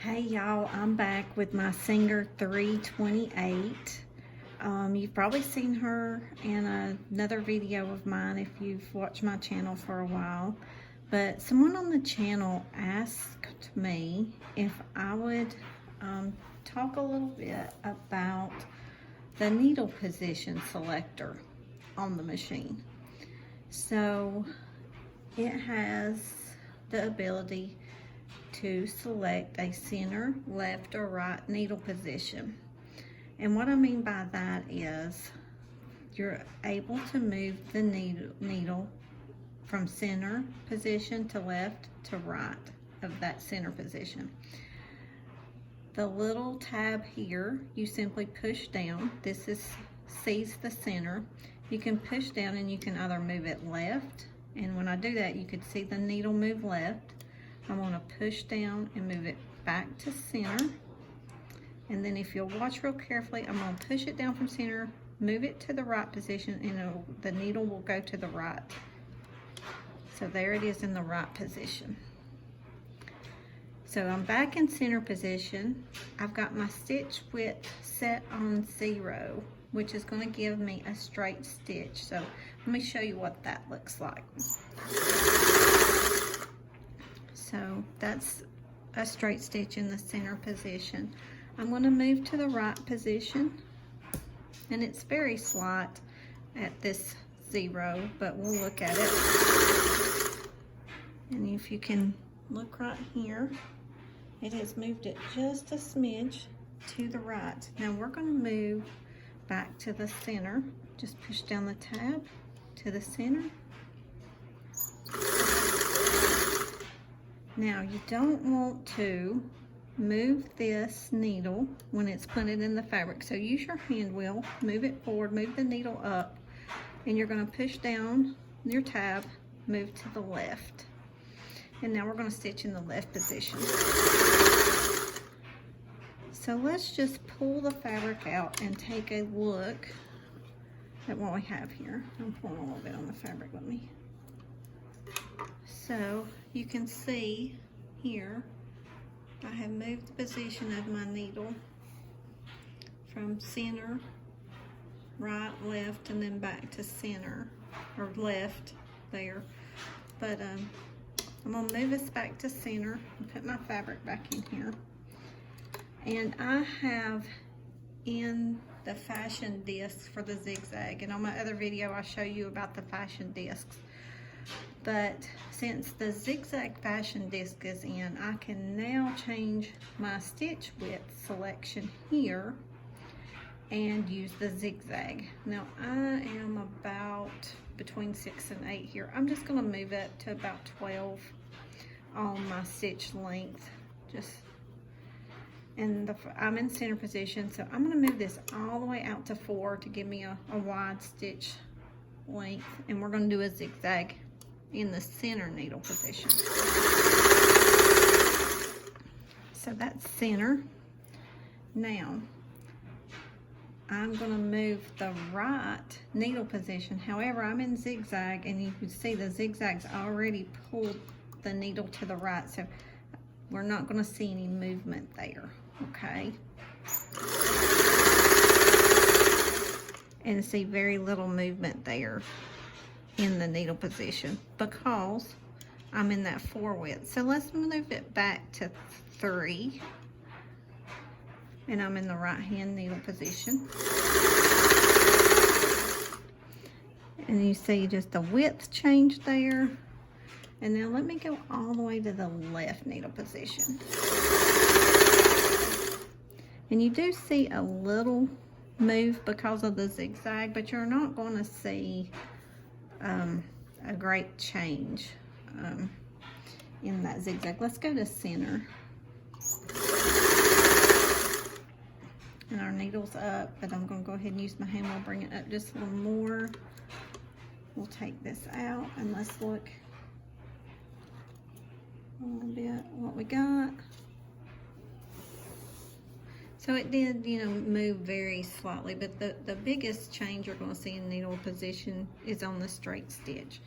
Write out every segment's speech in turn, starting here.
Hey y'all, I'm back with my Singer 328. You've probably seen her in another video of mine if you've watched my channel for a while. But someone on the channel asked me if I would talk a little bit about the needle position selector on the machine. So it has the ability to select a center, left, or right needle position. And what I mean by that is you're able to move the needle from center position to left to right of that center position. The little tab here, you simply push down. This sees the center. You can push down and you can either move it left, and when I do that, you could see the needle move left. I'm going to push down and move it back to center. And then if you'll watch real carefully, I'm going to push it down from center, move it to the right position, and the needle will go to the right. So there it is in the right position. So I'm back in center position. I've got my stitch width set on 0, which is going to give me a straight stitch. So let me show you what that looks like. So that's a straight stitch in the center position. I'm going to move to the right position, and it's very slight at this 0, but we'll look at it. And if you can look right here, it has moved it just a smidge to the right. Now we're going to move back to the center. Just push down the tab to the center. Now you don't want to move this needle when it's planted in the fabric. So use your hand wheel, move it forward, move the needle up, and you're going to push down your tab, move to the left. And now we're going to stitch in the left position. So let's just pull the fabric out and take a look at what we have here. I'm pulling a little bit on the fabric with me. So you can see here, I have moved the position of my needle from center, right, left, and then back to center, or left there. But I'm gonna move this back to center and put my fabric back in here. And I have in the fashion discs for the zigzag, and on my other video I show you about the fashion discs. But since the zigzag fashion disc is in, I can now change my stitch width selection here and use the zigzag. Now I am about between 6 and 8 here. I'm just going to move it to about 12 on my stitch length. I'm in center position, so I'm going to move this all the way out to 4 to give me a wide stitch length, and we're going to do a zigzag in the center needle position. So that's center. Now I'm going to move the right needle position. However, I'm in zigzag, and you can see the zigzag's already pulled the needle to the right, so we're not going to see any movement there, okay? And see very little movement there in the needle position because I'm in that 4 width. So let's move it back to 3, and I'm in the right hand needle position. And you see just the width changed there. And now let me go all the way to the left needle position. And you do see a little move because of the zigzag, but you're not going to see a great change in that zigzag. Let's go to center. And our needle's up, but I'm going to go ahead and use my hand wheel, bring it up just a little more. We'll take this out and let's look a little bit what we got. So it did, move very slightly, but the biggest change you're going to see in needle position is on the straight stitch.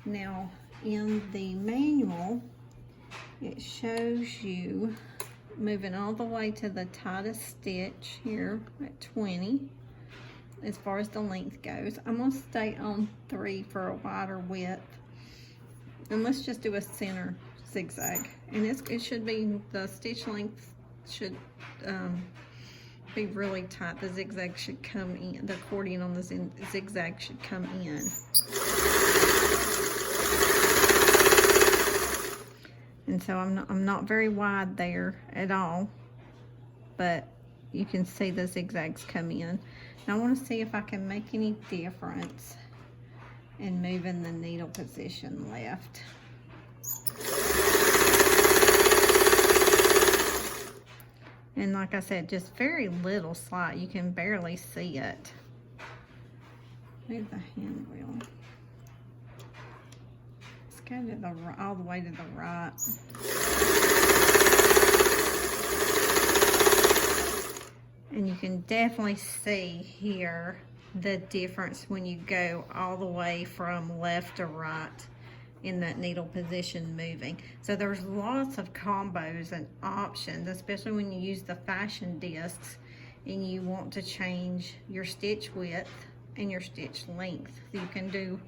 Now, in the manual, it shows you moving all the way to the tightest stitch here at 20 as far as the length goes. I'm going to stay on 3 for a wider width, and let's just do a center zigzag, and it should be, the stitch length should be really tight. The zigzag should come in, the accordion on the zigzag should come in. And so I'm not very wide there at all, but you can see the zigzags come in. Now I want to see if I can make any difference in moving the needle position left. And like I said, just very little slide. You can barely see it. Move the hand wheel. Let's go to the all the way to the right. And you can definitely see here the difference when you go all the way from left to right in that needle position moving. So there's lots of combos and options, especially when you use the fashion discs and you want to change your stitch width and your stitch length. You can do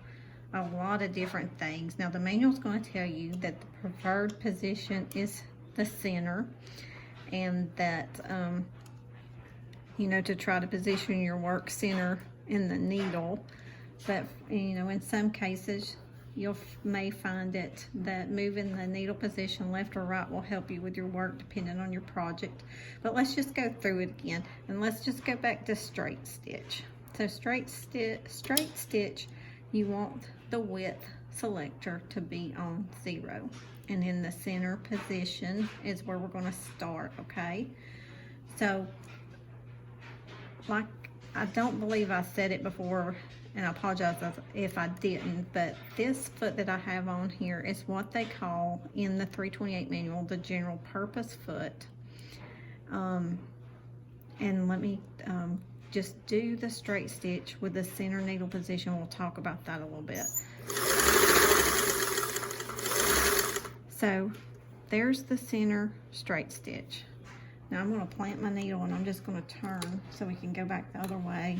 a lot of different things. Now the manual is going to tell you that the preferred position is the center, and that you know, to try to position your work center in the needle. But you know, in some cases you may find it that moving the needle position left or right will help you with your work depending on your project. But let's just go through it again, and let's just go back to straight stitch. So straight stitch, you want the width selector to be on 0, and in the center position is where we're going to start. Okay, so like, I don't believe I said it before, and I apologize if I didn't, but this foot that I have on here is what they call in the 328 manual the general purpose foot. And let me just do the straight stitch with the center needle position. We'll talk about that a little bit. So there's the center straight stitch. Now I'm going to plant my needle, and I'm just going to turn so we can go back the other way.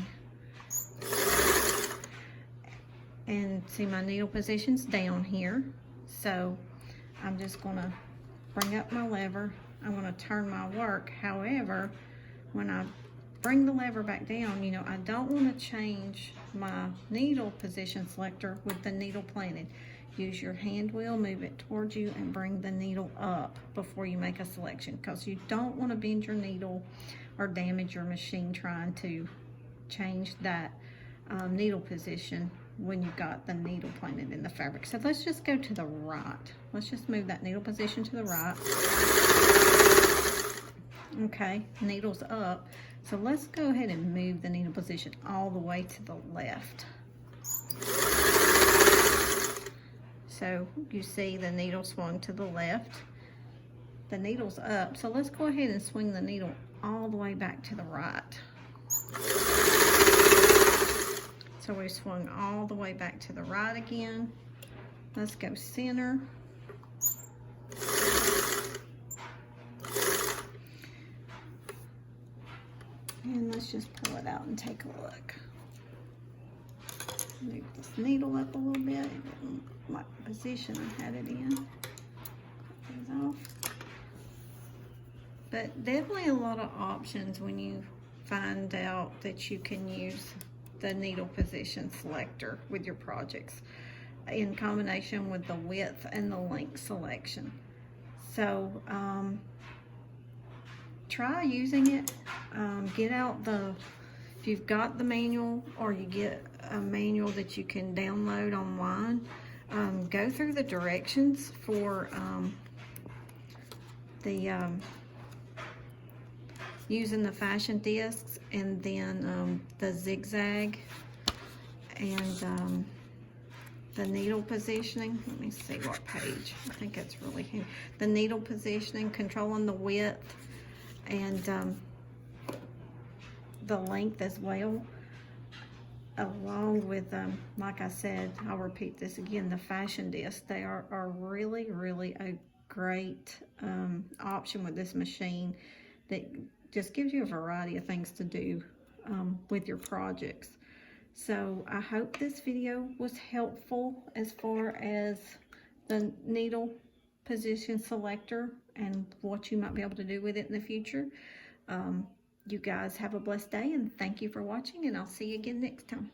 And see, my needle position's down here. So I'm just going to bring up my lever. I'm going to turn my work. However, when I bring the lever back down, you know, I don't want to change my needle position selector with the needle planted. Use your hand wheel, move it towards you, and bring the needle up before you make a selection, because you don't want to bend your needle or damage your machine trying to change that needle position when you've got the needle planted in the fabric. So let's just go to the right. Let's just move that needle position to the right. Okay, needle's up. So let's go ahead and move the needle position all the way to the left. So you see the needle swung to the left. The needle's up. So let's go ahead and swing the needle all the way back to the right. So we swung all the way back to the right again. Let's go center. And let's just pull it out and take a look. Move this needle up a little bit. It didn't like the position I had it in. Cut these off. But definitely a lot of options when you find out that you can use the needle position selector with your projects in combination with the width and the length selection. So try using it. Get out if you've got the manual, or you get a manual that you can download online, go through the directions for using the fashion discs, and then the zigzag, and the needle positioning. Let me see what page. I think it's really handy. The needle positioning, controlling the width, and the length as well, along with like I said, I'll repeat this again, the fashion discs. They are really a great option with this machine that just gives you a variety of things to do with your projects. So I hope this video was helpful as far as the needle position selector and what you might be able to do with it in the future. You guys have a blessed day, and thank you for watching, and I'll see you again next time.